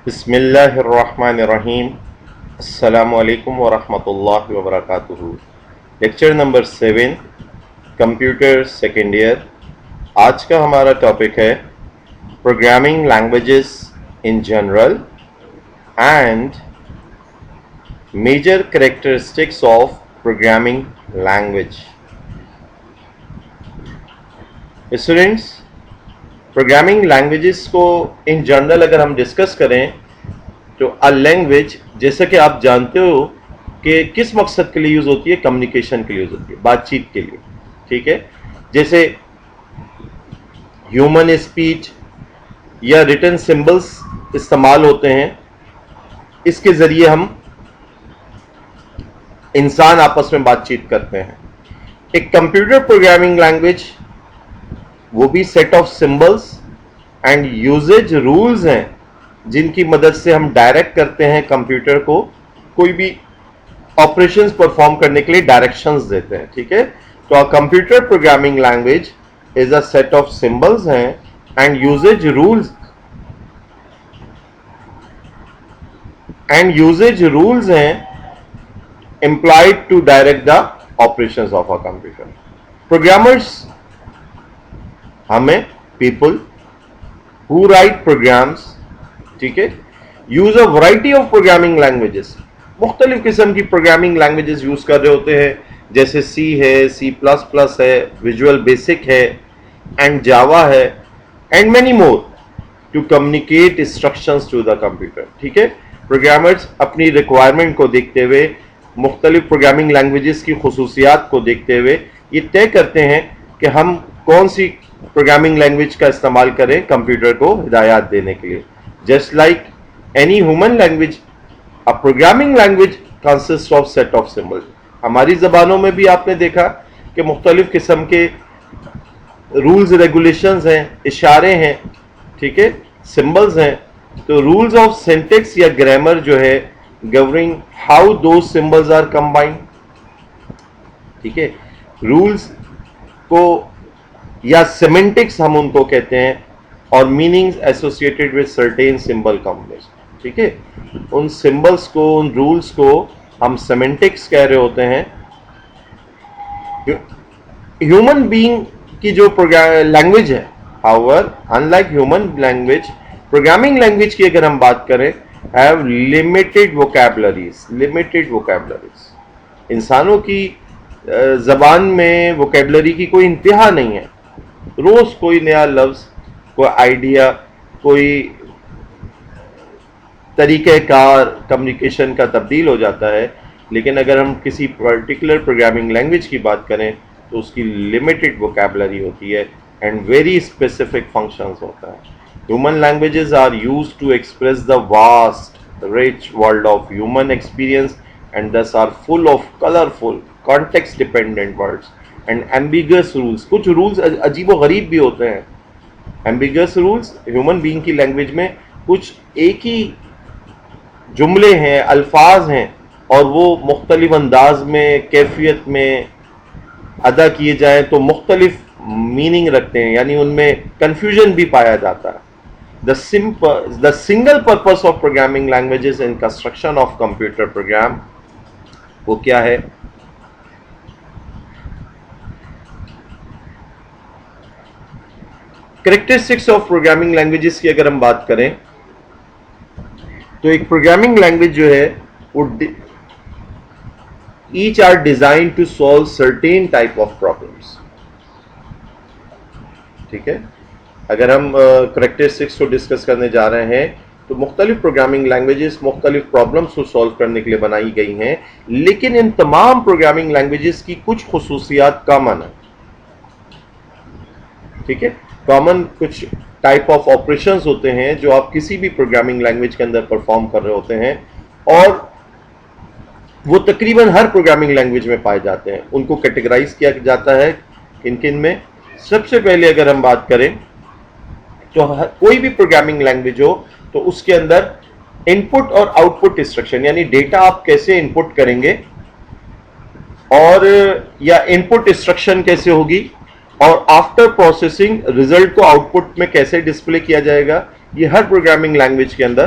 بسم اللہ الرحمن الرحیم. السلام علیکم ورحمۃ اللہ وبرکاتہ. Lecture number 7 computer second year. آج کا ہمارا ٹاپک ہے programming languages in general and major characteristics of programming language. Students, programming languages کو ان جنرل اگر ہم ڈسکس کریں تو لینگویج جیسا کہ آپ جانتے ہو کہ کس مقصد کے لیے یوز ہوتی ہے، کمیونیکیشن کے لیے یوز ہوتی ہے، بات چیت کے لیے. ٹھیک ہے، جیسے ہیومن اسپیچ یا ریٹن سمبلس استعمال ہوتے ہیں، اس کے ذریعے ہم انسان آپس میں بات چیت کرتے ہیں. ایک کمپیوٹر پروگرامنگ لینگویج وہ بھی set of symbols and usage rules ہیں جن کی مدد سے ہم ڈائریکٹ کرتے ہیں کمپیوٹر کو، کوئی بھی آپریشنز پرفارم کرنے کے لیے ڈائریکشنز دیتے ہیں. ٹھیک ہے، تو computer programming language is a set of symbols ہیں اینڈ یوزیج رولز ہیں employed to direct the operations of a computer. Programmers ہمیں پیپل who write programs، ٹھیک ہے، use a variety of programming languages، مختلف قسم کی پروگرامنگ لینگویجز یوز کر رہے ہوتے ہیں، جیسے سی ہے، سی پلس پلس ہے، ویژول بیسک ہے، اینڈ جاوا ہے، and many more to communicate instructions to the computer. ٹھیک ہے، پروگرامرز اپنی ریکوائرمنٹ کو دیکھتے ہوئے، مختلف پروگرامنگ لینگویجز کی خصوصیات کو دیکھتے ہوئے یہ طے کرتے ہیں کہ ہم کون سی پروگرامنگ لینگویج کا استعمال کریں کمپیوٹر کو ہدایات دینے کے لیے. Just like any human language, a programming language consist of set of symbol. ہماری زبانوں میں بھی آپ نے دیکھا کہ مختلف قسم کے رولز ریگولیشنز ہیں، اشارے ہیں، ٹھیک ہے، سمبلز ہیں. تو رولز آف سینٹیکس یا گرامر جو ہے governing how those symbols are combined. ٹھیک ہے، رولز کو یا سیمنٹکس ہم ان کو کہتے ہیں، اور meanings associated with certain symbol combination. ٹھیک ہے، ان سمبلس کو، ان رولز کو ہم سیمنٹکس کہہ رہے ہوتے ہیں. ہیومن بینگ کی جو لینگویج ہے، however unlike human language، programming language کی اگر ہم بات کریں have limited vocabularies. انسانوں کی زبان میں ووکیبلری کی کوئی انتہا نہیں ہے. روز کوئی نیا لفظ، کوئی آئیڈیا، کوئی طریقہ کار کمیونیکیشن کا تبدیل ہو جاتا ہے. لیکن اگر ہم کسی پرٹیکولر پروگرامنگ لینگویج کی بات کریں تو اس کی لمیٹڈ ووکیبلری ہوتی ہے اینڈ ویری اسپیسیفک فنکشنز ہوتا ہے. Human languages are use to express the vast rich world of human experience and this are full of colourful context dependent words and ambiguous rules. کچھ rules عجیب و غریب بھی ہوتے ہیں. ایمبیگس رولس ہیومن بینگ کی لینگویج میں کچھ ایک ہی جملے ہیں، الفاظ ہیں، اور وہ مختلف انداز میں، کیفیت میں ادا کیے جائیں تو مختلف میننگ رکھتے ہیں، یعنی ان میں کنفیوژن بھی پایا جاتا ہے. The single purpose of programming languages in construction of computer program وہ کیا ہے؟ کریکٹرسٹکس آف پروگرامنگ لینگویجز کی اگر ہم بات کریں تو ایک پروگرامنگ لینگویج جو ہے وہ each are designed to solve certain type of problems. ٹھیک ہے، اگر ہم کریکٹرسٹکس کو ڈسکس کرنے جا رہے ہیں تو مختلف پروگرامنگ لینگویجز مختلف پرابلمس کو سالو کرنے کے لیے بنائی گئی ہیں، لیکن ان تمام پروگرامنگ لینگویجز کی کچھ خصوصیات کامن ہیں. ٹھیک ہے، کامن کچھ ٹائپ آف آپریشنز ہوتے ہیں جو آپ کسی بھی پروگرامنگ لینگویج کے اندر پرفارم کر رہے ہوتے ہیں، اور وہ تقریباً ہر پروگرامنگ لینگویج میں پائے جاتے ہیں. ان کو کیٹیگرائز کیا جاتا ہے کن کن میں. سب سے پہلے اگر ہم بات کریں تو کوئی بھی پروگرامنگ لینگویج ہو تو اس کے اندر ان پٹ اور آؤٹ پٹ انسٹرکشن، یعنی ڈیٹا آپ کیسے ان پٹ کریں گے اور یا ان پٹ انسٹرکشن کیسے ہوگی، اور آفٹر پروسیسنگ ریزلٹ کو آؤٹ پٹ میں کیسے ڈسپلے کیا جائے گا، یہ ہر پروگرامنگ لینگویج کے اندر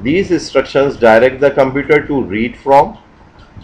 These instructions direct the computer to read from,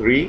3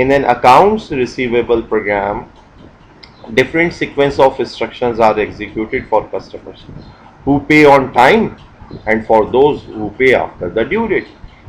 in an accounts receivable program, different sequence of instructions are executed for customers who pay on time and for those who pay after the due date.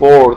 4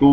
2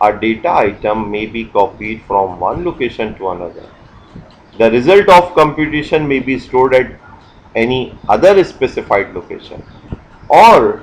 a data item may be copied from one location to another. The result of computation may be stored at any other specified location. Or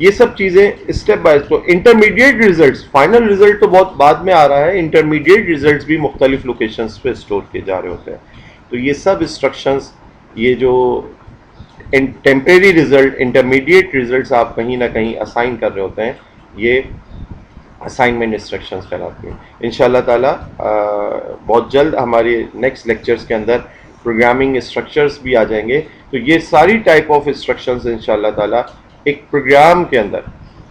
یہ سب چیزیں step by تو intermediate results, final result تو بہت بعد میں آ رہا ہے، intermediate results بھی مختلف لوکیشنز پہ اسٹور کیے جا رہے ہوتے ہیں. تو یہ سب انسٹرکشنز، یہ جو ٹیمپریری ریزلٹ، انٹرمیڈیٹ ریزلٹس آپ کہیں نہ کہیں اسائن کر رہے ہوتے ہیں، یہ اسائنمنٹ انسٹرکشنز کہلاتی ہیں. انشاءاللہ تعالیٰ بہت جلد ہمارے نیکسٹ لیکچرز کے اندر پروگرامنگ اسٹرکچرز بھی آ جائیں گے. تو یہ ساری ٹائپ آف انسٹرکشنز انشاءاللہ تعالیٰ ایک پروگرام کے اندر،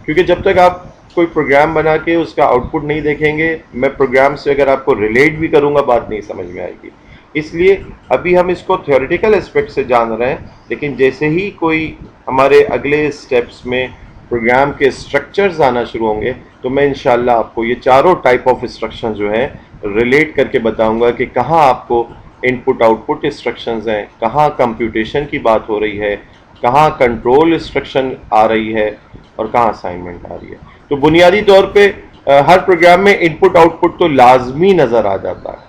کیونکہ جب تک آپ کوئی پروگرام بنا کے اس کا آؤٹ پٹ نہیں دیکھیں گے، میں پروگرام سے اگر آپ کو ریلیٹ بھی کروں گا بات نہیں سمجھ میں آئے گی. اس لیے ابھی ہم اس کو تھیوریٹیکل اسپیکٹ سے جان رہے ہیں، لیکن جیسے ہی کوئی ہمارے اگلے اسٹیپس میں پروگرام کے اسٹرکچرز آنا شروع ہوں گے تو میں انشاءاللہ آپ کو یہ چاروں ٹائپ آف انسٹرکشن جو ہیں ریلیٹ کر کے بتاؤں گا کہ کہاں آپ کو ان پٹ آؤٹ پٹ انسٹرکشنز ہیں، کہاں کمپیوٹیشن کی بات ہو رہی ہے، کہاں کنٹرول انسٹرکشن آ رہی ہے، اور کہاں اسائنمنٹ آ رہی ہے. تو بنیادی طور پہ ہر پروگرام میں ان پٹ آؤٹ پٹ تو لازمی نظر آ جاتا ہے،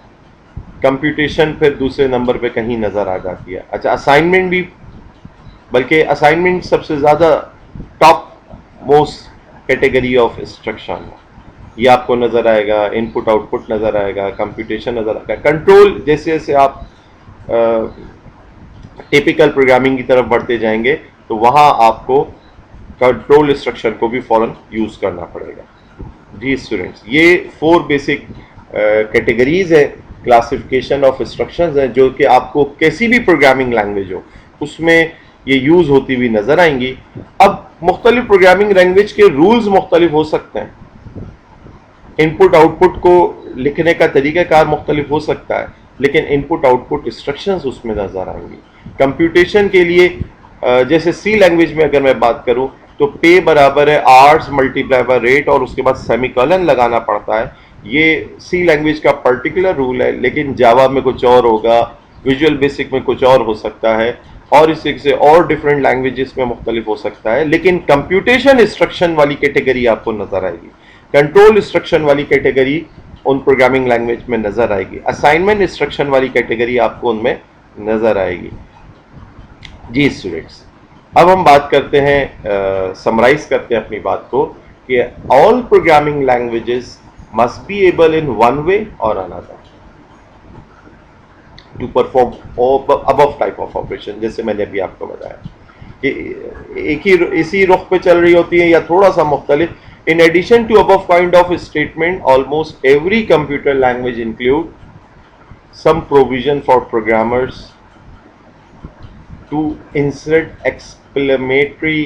کمپیوٹیشن پھر دوسرے نمبر پہ کہیں نظر آ جاتی ہے. اچھا، اسائنمنٹ بھی، بلکہ اسائنمنٹ سب سے زیادہ top most category of instruction, یہ آپ کو نظر آئے گا، ان پٹ آؤٹ پٹ نظر آئے گا، کمپیوٹیشن نظر آئے گا، کنٹرول. جیسے جیسے آپ ٹیپیکل پروگرامنگ کی طرف بڑھتے جائیں گے تو وہاں آپ کو کنٹرول انسٹرکشن کو بھی فوراً یوز کرنا پڑے گا. جی اسٹوڈینٹس، یہ 4 بیسک کیٹیگریز ہیں، کلاسیفیکیشن آف انسٹرکشنز ہیں، جو کہ آپ کو کیسی بھی پروگرامنگ لینگویج ہو اس میں یہ یوز ہوتی ہوئی نظر آئیں گی. اب مختلف پروگرامنگ لینگویج کے رولز مختلف ہو سکتے ہیں، ان پٹ آؤٹ پٹ کو لکھنے کا طریقہ کار مختلف ہو سکتا ہے، لیکن ان پٹ آؤٹ پٹ انسٹرکشنز اس میں نظر آئیں گی. کمپیوٹیشن کے لیے جیسے سی لینگویج میں اگر میں بات کروں تو پے برابر ہے آرز ملٹیپلائی بائی ریٹ، اور اس کے بعد سیمی کولن لگانا پڑتا ہے. یہ سی لینگویج کا پرٹیکولر رول ہے، لیکن جاوا میں کچھ اور ہوگا، ویژول بیسک میں کچھ اور ہو سکتا ہے، اور اس سے اور ڈفرینٹ لینگویجز میں مختلف ہو سکتا ہے. لیکن کمپیوٹیشن انسٹرکشن والی کیٹیگری آپ کو نظر آئے گی، کنٹرول انسٹرکشن والی کیٹیگری ان پروگرامنگ لینگویج میں نظر آئے گی، اسائنمنٹ انسٹرکشن والی کیٹیگری آپ کو ان میں نظر آئے گی. جی اسٹوڈینٹس، اب ہم بات کرتے ہیں، سمرائز کرتے ہیں اپنی بات کو کہ all programming languages must be able in one way اور another to perform above type of operation. جیسے میں نے ابھی آپ کو بتایا کہ ایک ہی اسی رخ پہ چل رہی ہوتی ہے یا تھوڑا سا مختلف. In addition to above kind of statement, almost every computer language include some provision for programmers to insert exclamatory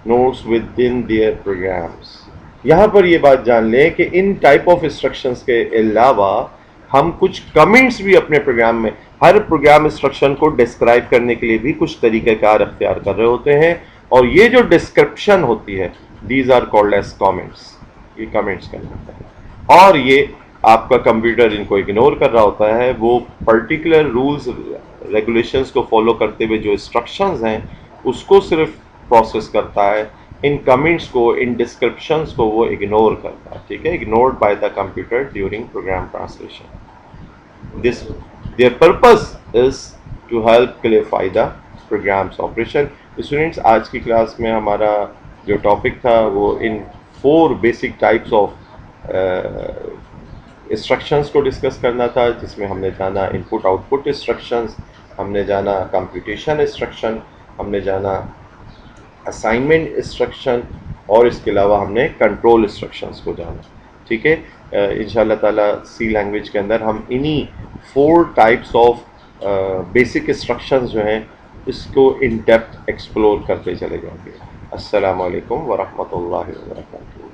notes within their programs. یہاں پر یہ بات جان لیں کہ ان ٹائپ آف انسٹرکشنز کے علاوہ ہم کچھ کمنٹس بھی اپنے پروگرام میں، ہر پروگرام انسٹرکشن کو ڈسکرائب کرنے کے لیے بھی کچھ طریقہ کار اختیار کر رہے ہوتے ہیں، اور یہ جو ڈسکرپشن ہوتی ہے these are called as comments. یہ کمنٹس کہلاتے ہیں، اور یہ آپ کا کمپیوٹر ان کو اگنور کر رہا ہوتا ہے. وہ پرٹیکولر رولز ریگولیشنز کو فالو کرتے ہوئے جو انسٹرکشنز ہیں اس کو صرف پروسیس کرتا ہے، ان کمنٹس کو، ان ڈسکرپشنز کو وہ اگنور کرتا ہے. ٹھیک ہے، ignored by the computer during program translation. This their purpose is to help clarify the programs operation. Students, آج کی کلاس میں ہمارا جو ٹاپک تھا وہ ان 4 بیسک ٹائپس آف انسٹرکشنز کو ڈسکس کرنا تھا، جس میں ہم نے جانا ان پٹ آؤٹ پٹ انسٹرکشنز، ہم نے جانا کمپیوٹیشن انسٹرکشن، ہم نے جانا اسائنمنٹ انسٹرکشن، اور اس کے علاوہ ہم نے کنٹرول انسٹرکشنز کو جانا. ٹھیک ہے، انشاءاللہ تعالیٰ سی لینگویج کے اندر ہم انہی 4 ٹائپس آف بیسک انسٹرکشنز جو ہیں اس کو ان ڈیپتھ ایکسپلور کرتے چلے جائیں گے. السلام علیکم ورحمۃ اللہ وبرکاتہ.